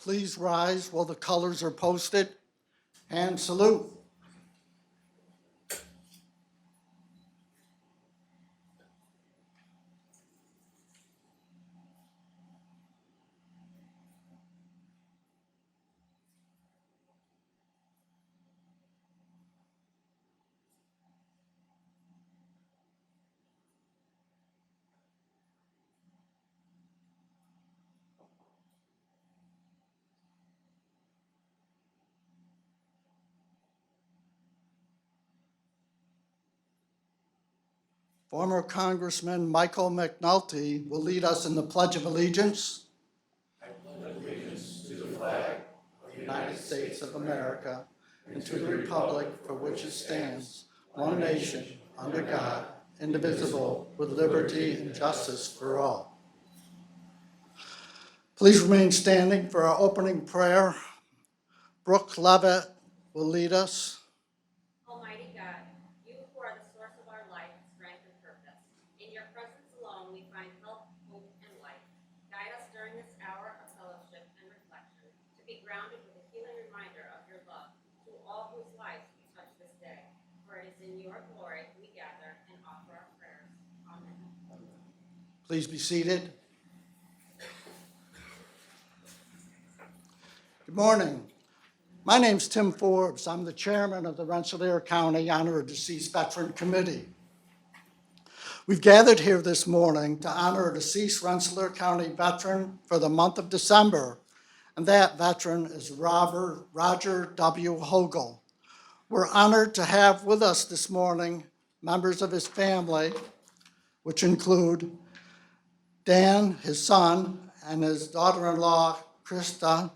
Please rise while the colors are posted and salute. Former Congressman Michael McNulty will lead us in the Pledge of Allegiance. I pledge allegiance to the flag of the United States of America and to the republic for which it stands, one nation, under God, indivisible, with liberty and justice for all. Please remain standing for our opening prayer. Brooke Levitt will lead us. Almighty God, you who are the source of our life, strength, and purpose. In your presence alone we find help, hope, and life. Guide us during this hour of fellowship and reflection to be grounded with a healing reminder of your love to all whose lives we touch this day. For it is in your glory we gather and offer our prayers. Amen. Please be seated. Good morning. My name's Tim Forbes. I'm the chairman of the Rensselaer County Honor a Deceased Veteran Committee. We've gathered here this morning to honor a deceased Rensselaer County veteran for the month of December, and that veteran is Roger W. Hogle. We're honored to have with us this morning members of his family, which include Dan, his son, and his daughter-in-law, Krista,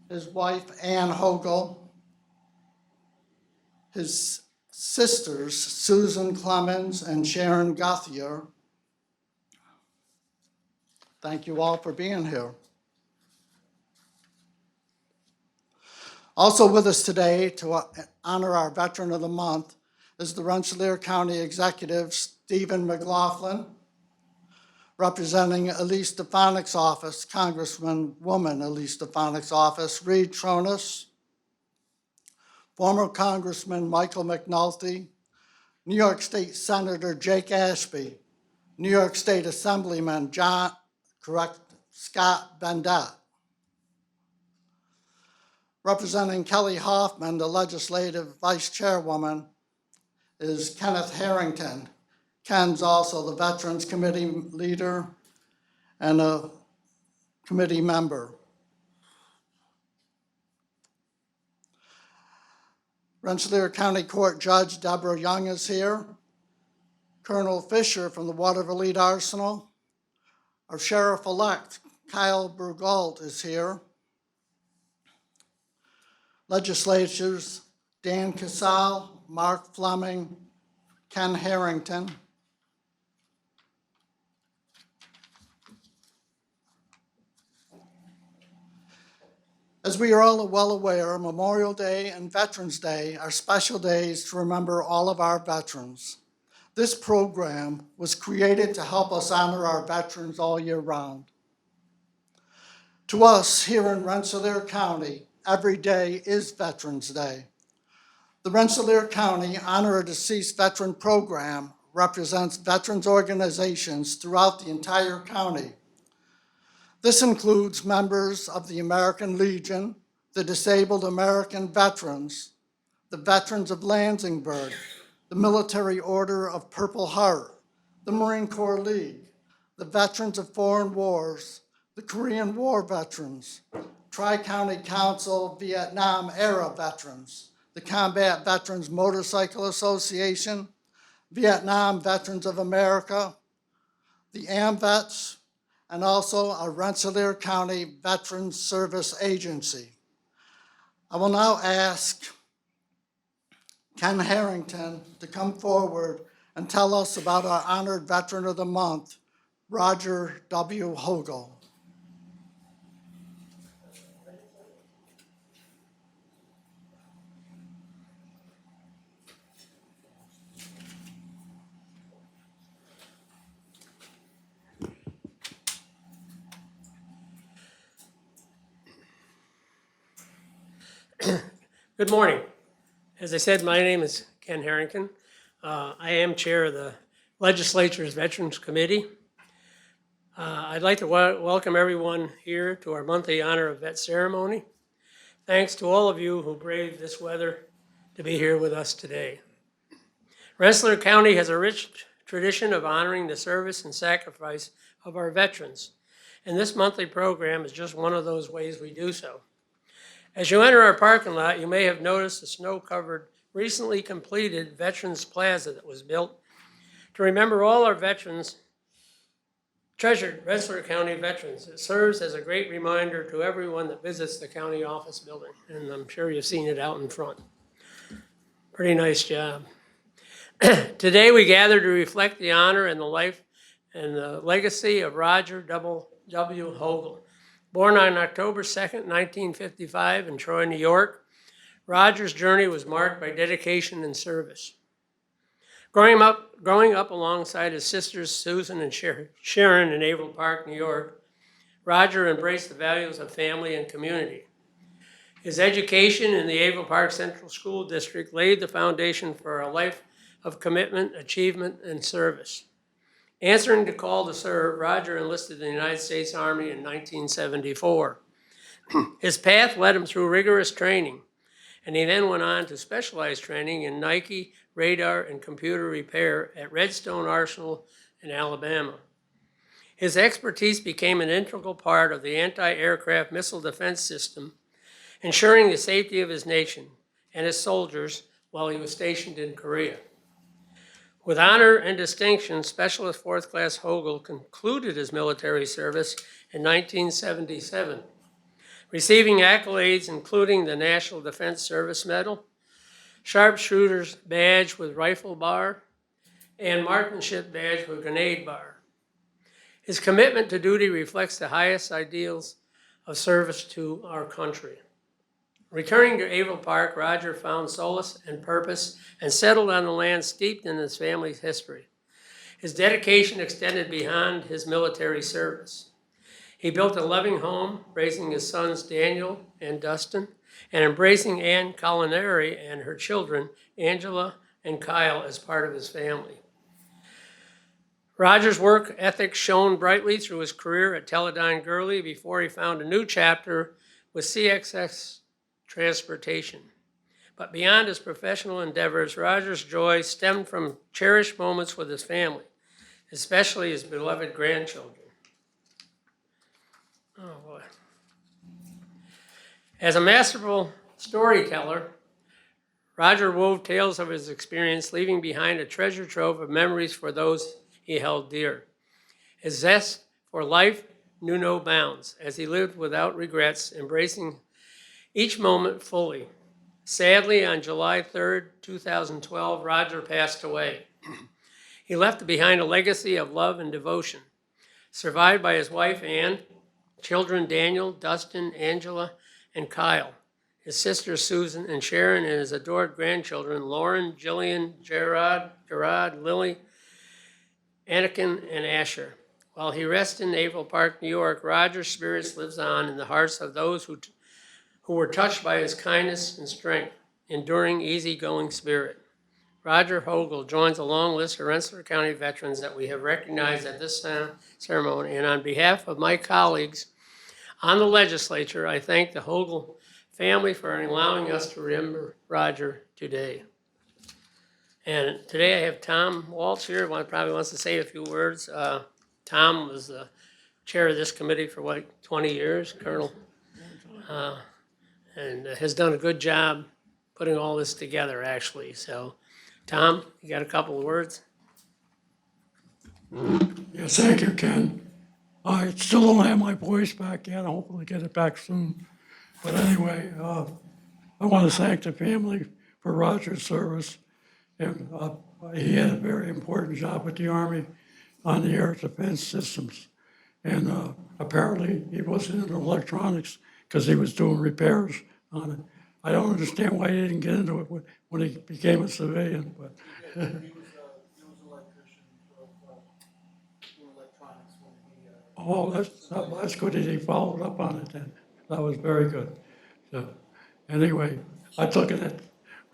his wife, Ann Hogle, his sisters, Susan Clemens and Sharon Gauthier. Thank you all for being here. Also with us today to honor our Veteran of the Month is the Rensselaer County Executive, Stephen McLaughlin, representing Elise Stefanik's office, Congresswoman Elise Stefanik's office, Reed Tronis, former Congressman Michael McNulty, New York State Senator Jake Ashby, New York State Assemblyman Scott Bendet. Representing Kelly Hoffman, the Legislative Vice Chairwoman, is Kenneth Harrington. Ken's also the Veterans Committee leader and a committee member. Rensselaer County Court Judge Deborah Young is here. Colonel Fisher from the Waterville Arsenal. Our Sheriff-elect Kyle Burgault is here. Legislators Dan Casal, Mark Fleming, Ken Harrington. As we are all well aware, Memorial Day and Veterans Day are special days to remember all of our veterans. This program was created to help us honor our veterans all year round. To us here in Rensselaer County, every day is Veterans Day. The Rensselaer County Honor a Deceased Veteran Program represents veterans organizations throughout the entire county. This includes members of the American Legion, the Disabled American Veterans, the Veterans of Lansingburg, the Military Order of Purple Heart, the Marine Corps League, the Veterans of Foreign Wars, the Korean War Veterans, Tri-County Council Vietnam-era Veterans, the Combat Veterans Motorcycle Association, Vietnam Veterans of America, the AMVETS, and also our Rensselaer County Veterans Service Agency. I will now ask Ken Harrington to come forward and tell us about our honored Veteran of the Month, Roger W. Hogle. Good morning. As I said, my name is Ken Harrington. I am chair of the Legislature's Veterans Committee. I'd like to welcome everyone here to our monthly Honor of Vet ceremony. Thanks to all of you who braved this weather to be here with us today. Rensselaer County has a rich tradition of honoring the service and sacrifice of our veterans, and this monthly program is just one of those ways we do so. As you enter our parking lot, you may have noticed a snow-covered, recently completed Veterans Plaza that was built to remember all our veterans, treasured Rensselaer County veterans. It serves as a great reminder to everyone that visits the county office building, and I'm sure you've seen it out in front. Pretty nice job. Today we gather to reflect the honor and the life and the legacy of Roger W. Hogle. Born on October 2nd, 1955 in Troy, New York, Roger's journey was marked by dedication and service. Growing up alongside his sisters Susan and Sharon in Averill Park, New York, Roger embraced the values of family and community. His education in the Averill Park Central School District laid the foundation for a life of commitment, achievement, and service. Answering the call to serve, Roger enlisted in the United States Army in 1974. His path led him through rigorous training, and he then went on to specialized training in Nike, radar, and computer repair at Redstone Arsenal in Alabama. His expertise became an integral part of the anti-aircraft missile defense system, ensuring the safety of his nation and his soldiers while he was stationed in Korea. With honor and distinction, Specialist 4th Class Hogle concluded his military service in 1977, receiving accolades including the National Defense Service Medal, Sharpshooter's Badge with Rifle Bar, and Marksmanship Badge with Grenade Bar. His commitment to duty reflects the highest ideals of service to our country. Returning to Averill Park, Roger found solace and purpose and settled on the land steeped in his family's history. His dedication extended beyond his military service. He built a loving home, raising his sons Daniel and Dustin, and embracing Ann Culinary and her children, Angela and Kyle, as part of his family. Roger's work ethic shone brightly through his career at Teledyne Gurley before he found a new chapter with CXX Transportation. But beyond his professional endeavors, Roger's joy stemmed from cherished moments with his family, especially his beloved grandchildren. Oh boy. As a masterful storyteller, Roger wove tales of his experience, leaving behind a treasure trove of memories for those he held dear. His zest for life knew no bounds as he lived without regrets, embracing each moment fully. Sadly, on July 3rd, 2012, Roger passed away. He left behind a legacy of love and devotion, survived by his wife Ann, children Daniel, Dustin, Angela, and Kyle, his sisters Susan and Sharon, and his adored grandchildren Lauren, Jillian, Gerard, Lily, Anakin, and Asher. While he rests in Averill Park, New York, Roger's spirit lives on in the hearts of those who were touched by his kindness and strength, enduring, easygoing spirit. Roger Hogle joins a long list of Rensselaer County veterans that we have recognized at this ceremony, and on behalf of my colleagues on the legislature, I thank the Hogle family for allowing us to remember Roger today. And today I have Tom Waltz here, probably wants to say a few words. Tom was the chair of this committee for 20 years, Colonel, and has done a good job putting all this together, actually. So, Tom, you got a couple of words? Yes, thank you, Ken. I still don't have my voice back yet. I'll hopefully get it back soon. But anyway, I want to thank the family for Roger's service. And, he had a very important job with the Army on the air defense systems. And apparently he wasn't in electronics because he was doing repairs on it. I don't understand why he didn't get into it when he became a civilian, but He was an electrician doing electronics when he. that's good that he followed up on it then. That was very good. So anyway, I took it at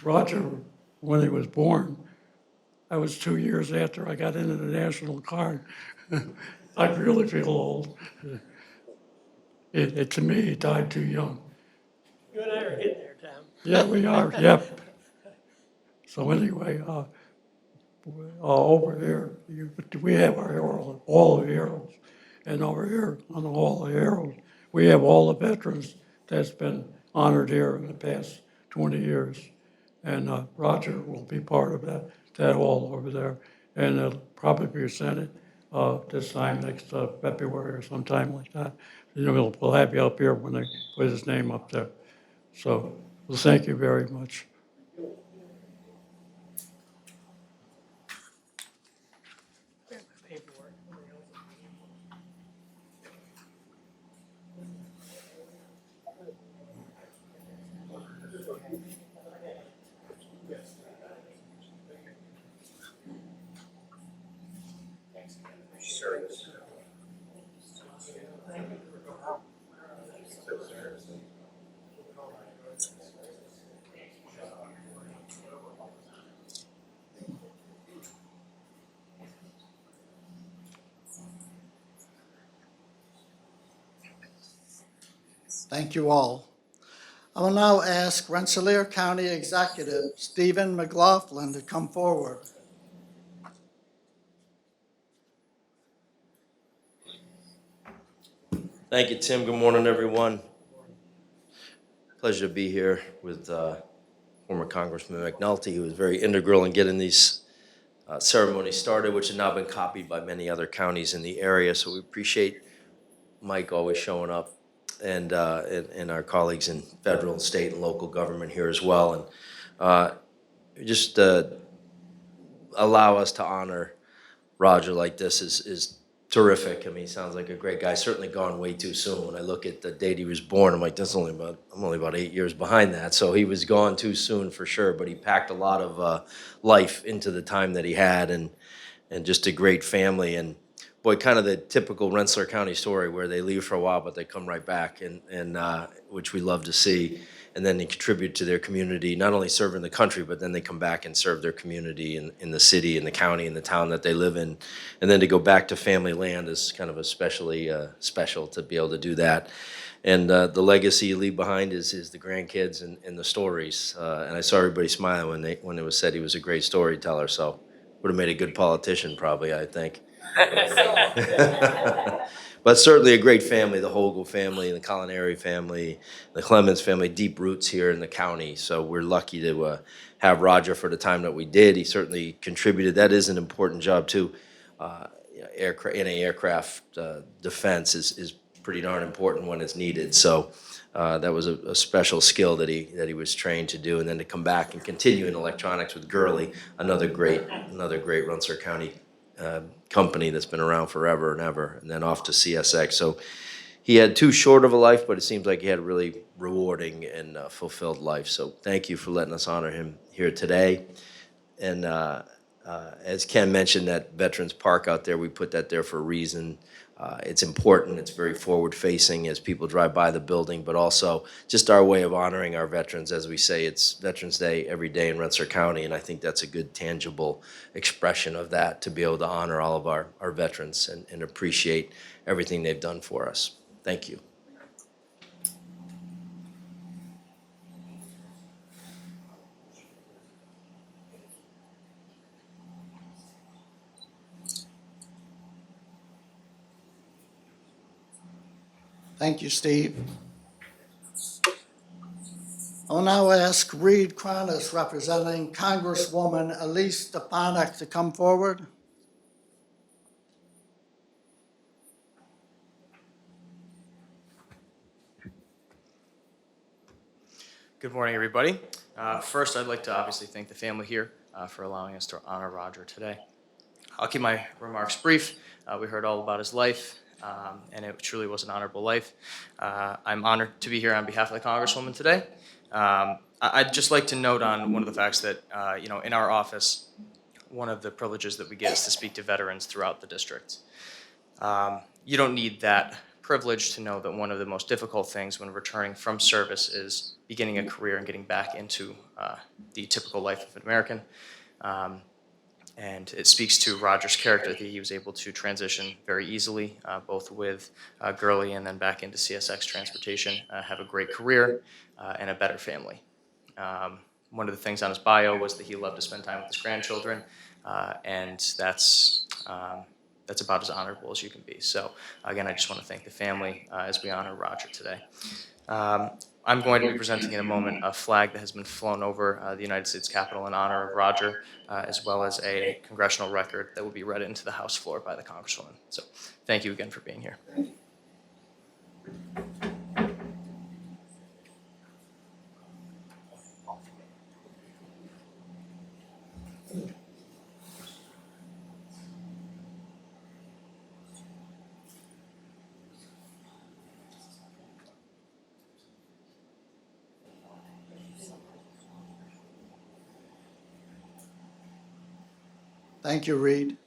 Roger when he was born. I was 2 years after I got into the National Guard. I really feel old. To me, he died too young. You and I are getting there, Tom. Yeah, we are, yep. So anyway, over here, we have our arrows, all the arrows. And over here, on all the arrows, we have all the veterans that's been honored here in the past 20 years. And Roger will be part of that hall over there. And it'll probably be presented this time next February or sometime like that. You know, we'll have you up here when they put his name up there. So, well, thank you very much. Paperwork. Thank you all. I will now ask Rensselaer County Executive Stephen McLaughlin to come forward. Thank you, Tim. Good morning, everyone. Pleasure to be here with former Congressman McNulty, who was very integral in getting these ceremonies started, which have now been copied by many other counties in the area. So we appreciate Mike always showing up, and our colleagues in federal, state, and local government here as well. And just allow us to honor Roger like this is terrific. I mean, he sounds like a great guy. Certainly gone way too soon. When I look at the date he was born, I'm like, I'm only about 8 years behind that. So he was gone too soon for sure. But he packed a lot of life into the time that he had, and just a great family. And boy, kind of the typical Rensselaer County story where they leave for a while, but they come right back, and which we love to see. And then they contribute to their community, not only serving the country, but then they come back and serve their community in the city, in the county, in the town that they live in. And then to go back to family land is kind of especially special to be able to do that. And the legacy you leave behind is the grandkids and the stories. And I saw everybody smiling when it was said he was a great storyteller. So would have made a good politician, probably, I think. But certainly a great family, the Hogle family, the Culinary family, the Clemens family, deep roots here in the county. So we're lucky to have Roger for the time that we did. He certainly contributed. That is an important job too. Anti-aircraft defense is pretty darn important when it's needed. So that was a special skill that he was trained to do. And then to come back and continue in electronics with Gurley, another great Rensselaer County company that's been around forever and ever, and then off to CSX. So he had too short of a life, but it seems like he had a really rewarding and fulfilled life. So thank you for letting us honor him here today. And as Ken mentioned, that Veterans Park out there, we put that there for a reason. It's important. It's very forward-facing as people drive by the building, but also just our way of honoring our veterans. As we say, it's Veterans Day every day in Rensselaer County, and I think that's a good, tangible expression of that, to be able to honor all of our veterans and appreciate everything they've done for us. Thank you. Thank you, Steve. I will now ask Reed Cronus, representing Congresswoman Elise Stefanik, to come forward. Good morning, everybody. First, I'd like to obviously thank the family here for allowing us to honor Roger today. I'll keep my remarks brief. We heard all about his life, and it truly was an honorable life. I'm honored to be here on behalf of the Congresswoman today. I'd just like to note on one of the facts that, in our office, one of the privileges that we get is to speak to veterans throughout the district. You don't need that privileged to know that one of the most difficult things when returning from service is beginning a career and getting back into the typical life of an American. And it speaks to Roger's character that he was able to transition very easily, both with Gurley and then back into CSX transportation, have a great career and a better family. One of the things on his bio was that he loved to spend time with his grandchildren, and that's about as honorable as you can be. So again, I just want to thank the family as we honor Roger today. I'm going to be presenting in a moment a flag that has been flown over the United States Capitol in honor of Roger, as well as a congressional record that will be read into the House floor by the Congresswoman. So thank you again for being here. Thank you, Reed.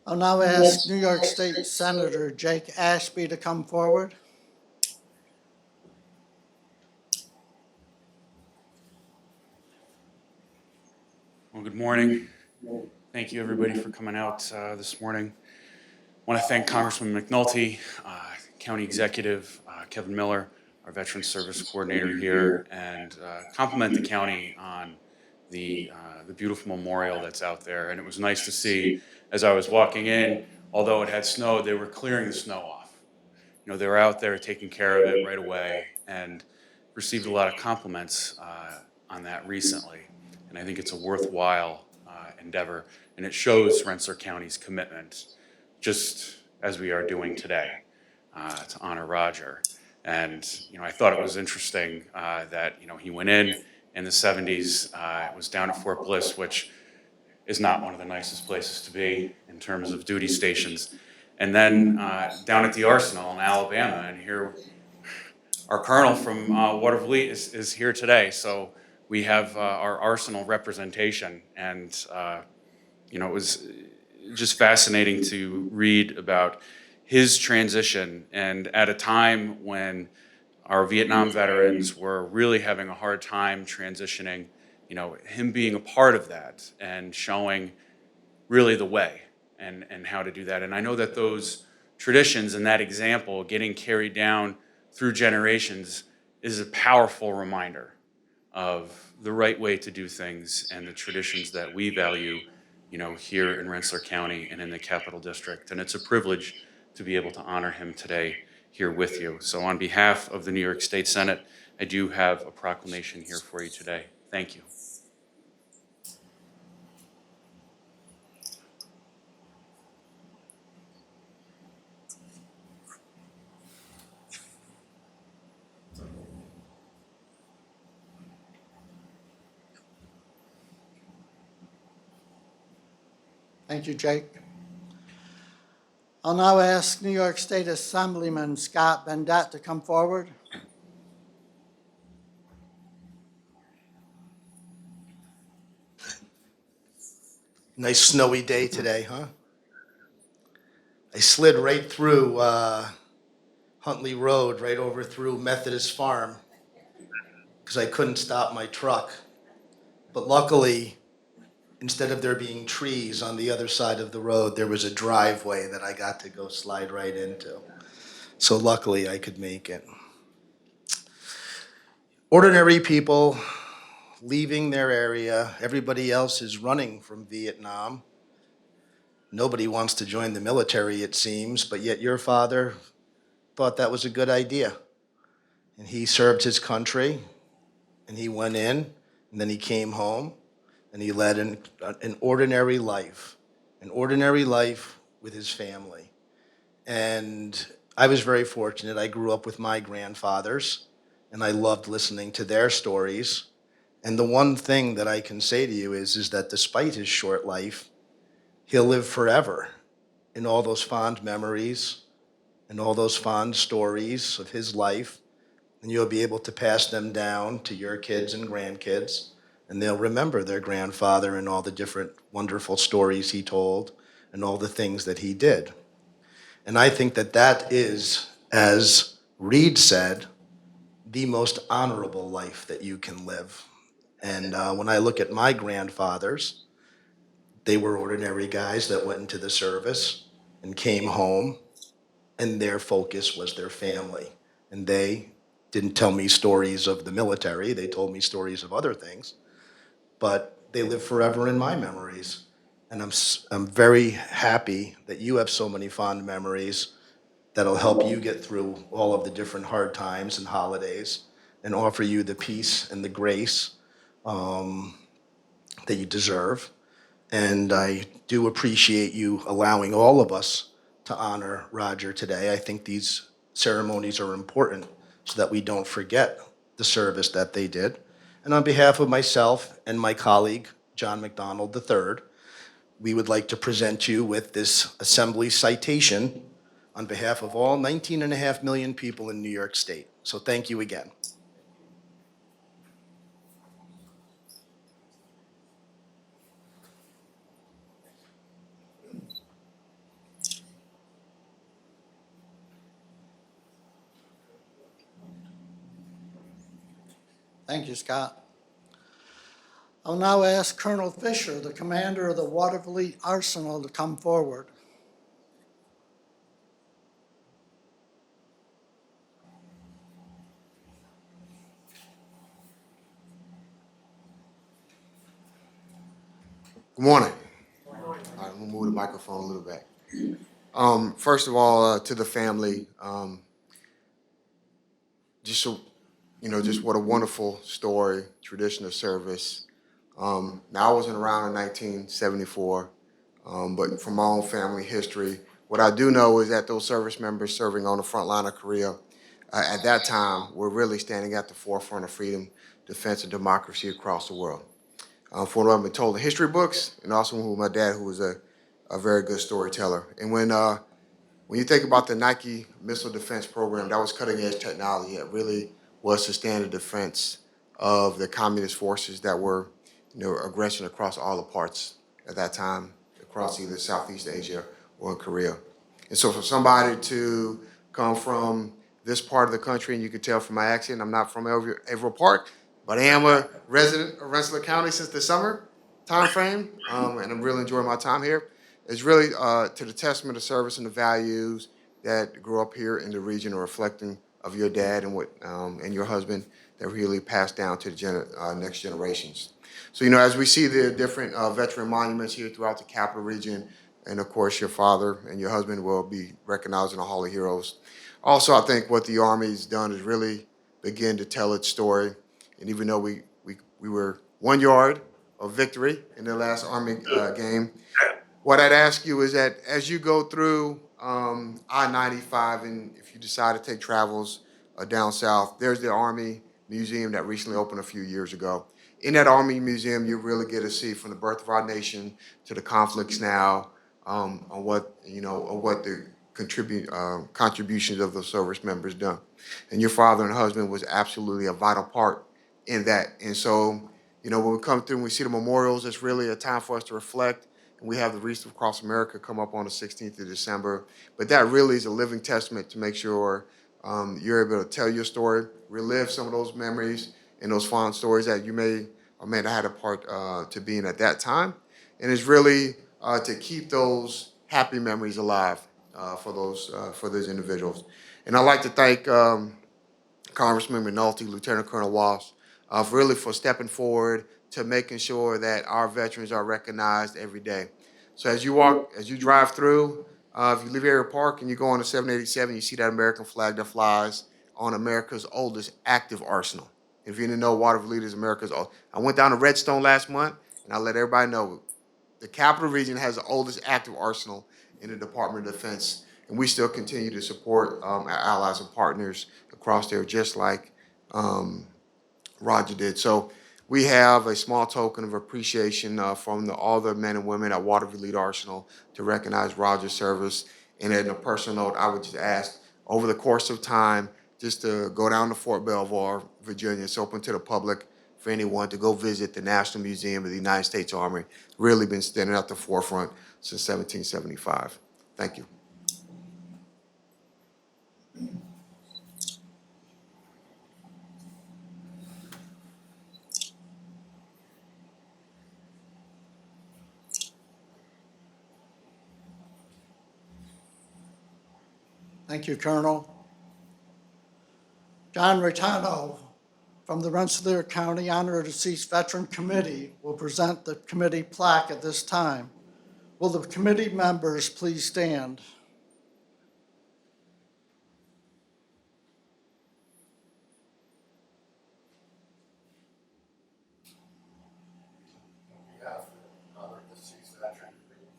I'll now ask New York State Senator Jake Ashby to come forward. Well, good morning. Thank you, everybody, for coming out this morning. I want to thank Congressman McNulty, County Executive Kevin Miller, our Veteran Service Coordinator here, and compliment the county on the beautiful memorial that's out there. And it was nice to see, as I was walking in, although it had snowed, they were clearing the snow off. You know, they were out there taking care of it right away, and received a lot of compliments on that recently. And I think it's a worthwhile endeavor, and it shows Rensselaer County's commitment, just as we are doing today, to honor Roger. And you know, I thought it was interesting that he went in the 70s. It was down at Fort Bliss, which is not one of the nicest places to be in terms of duty stations. And then down at the Arsenal in Alabama, and here our colonel from Waterville is here today. So we have our Arsenal representation, and it was just fascinating to read about his transition, and at a time when our Vietnam veterans were really having a hard time transitioning, him being a part of that and showing really the way and how to do that. And I know that those traditions and that example getting carried down through generations is a powerful reminder of the right way to do things and the traditions that we value, here in Rensselaer County and in the Capital District. And it's a privilege to be able to honor him today here with you. So on behalf of the New York State Senate, I do have a proclamation here for you today. Thank you. Thank you, Jake. I'll now ask New York State Assemblyman Scott Bendett to come forward. Nice snowy day today, huh? I slid right through Huntley Road, right over through Methodist Farm, because I couldn't stop my truck. But luckily, instead of there being trees on the other side of the road, there was a driveway that I got to go slide right into. So luckily, I could make it. Ordinary people leaving their area. Everybody else is running from Vietnam. Nobody wants to join the military, it seems, but yet your father thought that was a good idea. And he served his country, and he went in, and then he came home, and he led an ordinary life with his family. And I was very fortunate. I grew up with my grandfathers, and I loved listening to their stories. And the one thing that I can say to you is that despite his short life, he'll live forever in all those fond memories and all those fond stories of his life. And you'll be able to pass them down to your kids and grandkids, and they'll remember their grandfather and all the different wonderful stories he told and all the things that he did. And I think that that is, as Reed said, the most honorable life that you can live. And when I look at my grandfathers, they were ordinary guys that went into the service and came home, and their focus was their family. And they didn't tell me stories of the military, they told me stories of other things, but they live forever in my memories. And I'm very happy that you have so many fond memories that'll help you get through all of the different hard times and holidays and offer you the peace and the grace that you deserve. And I do appreciate you allowing all of us to honor Roger today. I think these ceremonies are important so that we don't forget the service that they did. And on behalf of myself and my colleague, John McDonald III, we would like to present you with this assembly citation on behalf of all 19.5 million people in New York State. So thank you again. Thank you, Scott. I'll now ask Colonel Fisher, the commander of the Watervliet Arsenal, to come forward. Good morning. All right, I'm gonna move the microphone a little back. First of all, to the family, just so, just what a wonderful story, tradition of service. Now I wasn't around in 1974, but from my own family history, what I do know is that those service members serving on the front line of Korea at that time were really standing at the forefront of freedom, defense, and democracy across the world. For what I've been told in history books, and also with my dad, who was a very good storyteller. And when you think about the Nike missile defense program, that was cutting edge technology. It really was the standard defense of the communist forces that were, aggression across all the parts at that time, across either Southeast Asia or in Korea. And so for somebody to come from this part of the country, and you can tell from my accent, I'm not from Everett Park, but I am a resident of Rensselaer County since the summer time frame, and I'm really enjoying my time here. It's really to the testament of service and the values that grew up here in the region, are reflecting of your dad and and your husband that really passed down to the next generations. So, as we see the different veteran monuments here throughout the capital region, and of course your father and your husband will be recognized in the Hall of Heroes. Also, I think what the Army's done is really begin to tell its story. And even though we were 1 yard of victory in the last Army game, what I'd ask you is that as you go through I-95, and if you decide to take travels down south, there's the Army Museum that recently opened a few years ago. In that Army Museum, you really get to see from the birth of our nation to the conflicts now, on what the contributions of those service members done. And your father and husband was absolutely a vital part in that. And so, when we come through and we see the memorials, it's really a time for us to reflect. And we have the Wreaths Across America come up on the 16th of December. But that really is a living testament to make sure you're able to tell your story, relive some of those memories and those fond stories that you may or may not have had a part to be in at that time. And it's really to keep those happy memories alive for those individuals. And I'd like to thank Congressman McNulty, Lieutenant Colonel Walsh, for stepping forward to making sure that our veterans are recognized every day. So as you drive through, if you leave Everett Park and you go on to 787, you see that American flag that flies on America's oldest active arsenal. If you didn't know, Watervliet is America's oldest. I went down to Redstone last month, and I let everybody know the Capital Region has the oldest active arsenal in the Department of Defense, and we still continue to support our allies and partners across there, just like Roger did. So we have a small token of appreciation from all the men and women at Watervliet Arsenal to recognize Roger's service. And on a personal note, I would just ask, over the course of time, just to go down to Fort Belvoir, Virginia. It's open to the public for anyone to go visit the National Museum of the United States Army. Really been standing at the forefront since 1775. Thank you. Thank you, Colonel. John Retano from the Rensselaer County Honor Deceased Veteran Committee will present the committee plaque at this time. Will the committee members please stand? On behalf of the Honor Deceased Veteran Committee,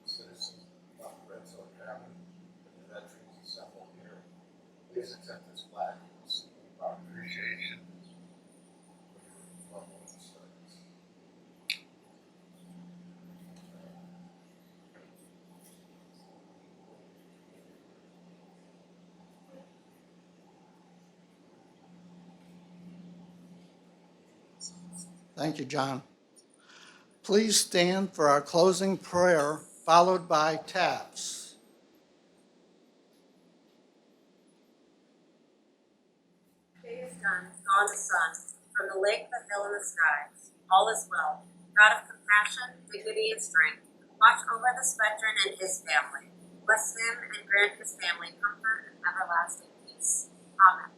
citizens of Rensselaer County, and the veterans assembled here, please accept this plaque as our appreciation for your level of service. Thank you, John. Please stand for our closing prayer, followed by taps. Day is done, dawn the sun, from the lake, the hill, and the skies. All is well. God of compassion, dignity, and strength, watch over this veteran and his family. Bless him and grant his family comfort and everlasting peace. Amen.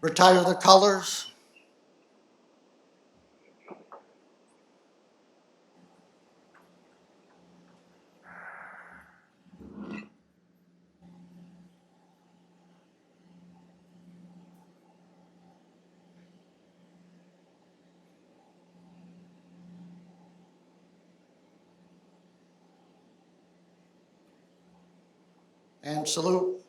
Retire the colors. And salute.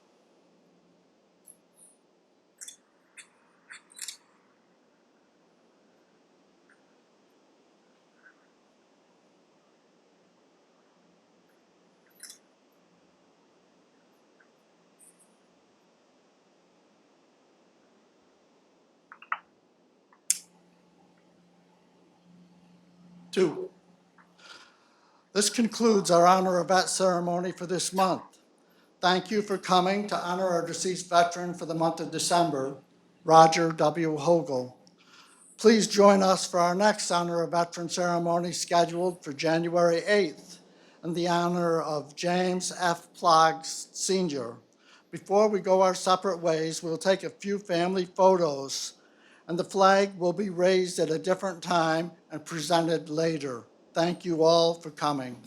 Two. This concludes our Honor of Vet ceremony for this month. Thank you for coming to honor our deceased veteran for the month of December, Roger W. Hogle. Please join us for our next Honor of Veteran ceremony scheduled for January 8th in the honor of James F. Ploggs Sr. Before we go our separate ways, we'll take a few family photos, and the flag will be raised at a different time and presented later. Thank you all for coming.